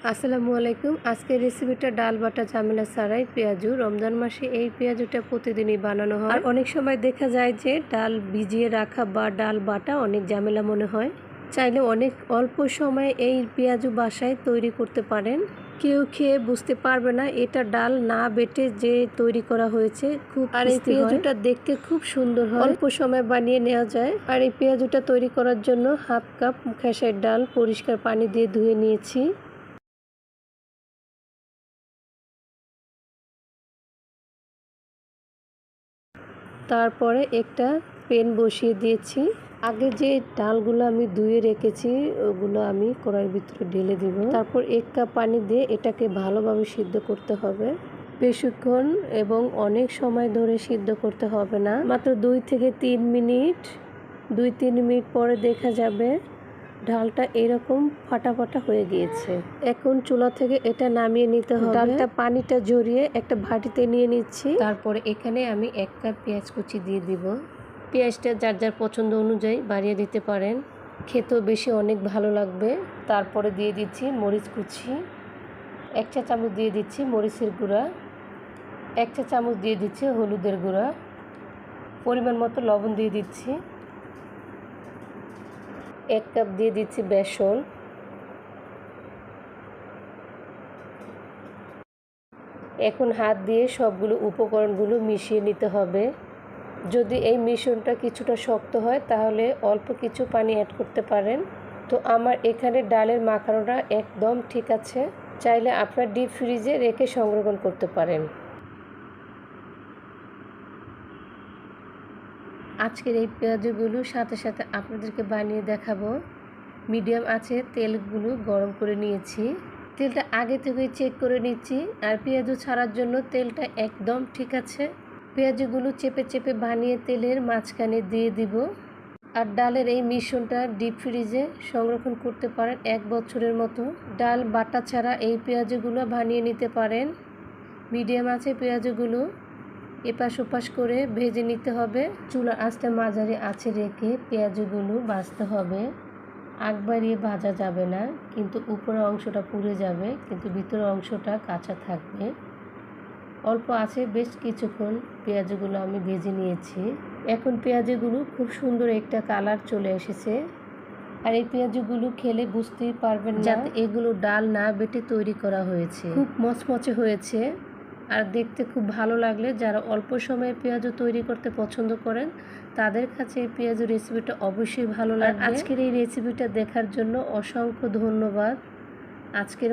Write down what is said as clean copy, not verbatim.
আসসালামু আলাইকুম। আজকের রেসিপিটা ডাল বাটা ঝামেলা ছাড়াই পেঁয়াজু। রমজান মাসে এই পেঁয়াজুটা প্রতিদিনই বানানো হয়। আর অনেক সময় দেখা যায় যে ডাল ভিজিয়ে রাখা বা ডাল বাটা অনেক ঝামেলা মনে হয়। চাইলে অনেক অল্প সময়ে এই পেঁয়াজু বাসায় তৈরি করতে পারেন। কেউ খেয়ে বুঝতে পারবে না এটা ডাল না বেটে যে তৈরি করা হয়েছে। আর এই পেঁয়াজুটা দেখতে খুব সুন্দর হয়, অল্প সময় বানিয়ে নেওয়া যায়। আর এই পেঁয়াজুটা তৈরি করার জন্য হাফ কাপ খেসারির ডাল পরিষ্কার পানি দিয়ে ধুয়ে নিয়েছি। তারপরে একটা প্যান বসিয়ে দিয়েছি। আগে যে ডালগুলো আমি ধুয়ে রেখেছি ওগুলো আমি কড়াইয়ের ভিতরে ঢেলে দিব। তারপর 1 কাপ পানি দিয়ে এটাকে ভালোভাবে সিদ্ধ করতে হবে। বেশিক্ষণ এবং অনেক সময় ধরে সিদ্ধ করতে হবে না, মাত্র 2 থেকে 3 মিনিট। 2-3 মিনিট পরে দেখা যাবে ডালটা এরকম ফাটা ফাটা হয়ে গিয়েছে। এখন চুলা থেকে এটা নামিয়ে নিতে হবে। ডালটা পানিটা ঝরিয়ে একটা বাটিতে নিয়ে নিচ্ছি। তারপরে এখানে আমি 1 কাপ পেঁয়াজ কুচি দিয়ে দিব। পেঁয়াজটা যার যার পছন্দ অনুযায়ী বাড়িয়ে দিতে পারেন, খেতেও বেশি অনেক ভালো লাগবে। তারপরে দিয়ে দিচ্ছি মরিচ কুচি, 1 চা চামচ দিয়ে দিচ্ছি মরিচের গুঁড়া, 1 চা চামচ দিয়ে দিচ্ছি হলুদের গুঁড়া, পরিমাণ মতো লবণ দিয়ে দিচ্ছি, 1 কাপ দিয়ে দিচ্ছি বেসন। এখন হাত দিয়ে সবগুলো উপকরণগুলো মিশিয়ে নিতে হবে। যদি এই মিশ্রণটা কিছুটা শক্ত হয় তাহলে অল্প কিছু পানি অ্যাড করতে পারেন। তো আমার এখানে ডালের মাখানোটা একদম ঠিক আছে। চাইলে আপনার ডিপ ফ্রিজে রেখে সংরক্ষণ করতে পারেন। আজকের এই পেঁয়াজগুলো সাথে সাথে আপনাদেরকে বানিয়ে দেখাবো। মিডিয়াম আছে তেলগুলো গরম করে নিয়েছি। তেলটা আগে থেকেই চেক করে নিচ্ছি। আর পেঁয়াজু ছাড়ার জন্য তেলটা একদম ঠিক আছে। পেঁয়াজগুলো চেপে চেপে বানিয়ে তেলের মাঝখানে দিয়ে দিব। আর ডালের এই মিশ্রণটা ডিপ ফ্রিজে সংরক্ষণ করতে পারেন 1 বছরের মতো। ডাল বাটা ছাড়া এই পেঁয়াজগুলো বানিয়ে নিতে পারেন। মিডিয়াম আছে পেঁয়াজগুলো এপাশ ওপাশ করে ভেজে নিতে হবে। চুলার আঁচটা মাঝারি আঁচে রেখে পেঁয়াজগুলো ভাজতে হবে। আগ বাড়িয়ে ভাজা যাবে না, কিন্তু উপরের অংশটা পুড়ে যাবে, কিন্তু ভিতরের অংশটা কাঁচা থাকবে। অল্প আছে বেশ কিছুক্ষণ পেঁয়াজগুলো আমি ভেজে নিয়েছি। এখন পেঁয়াজগুলো খুব সুন্দর একটা কালার চলে এসেছে। আর এই পেঁয়াজগুলো খেলে বুঝতেই পারবেন না যাতে এগুলো ডাল না বেটে তৈরি করা হয়েছে। খুব মচমচে হয়েছে। আর দেখতে খুব ভালো লাগলে যারা অল্প সময়ে পেঁয়াজু তৈরি করতে পছন্দ করেন তাদের কাছে এই পেঁয়াজু রেসিপিটা অবশ্যই ভালো লাগবে। আজকের এই রেসিপিটা দেখার জন্য অসংখ্য ধন্যবাদ। আজকের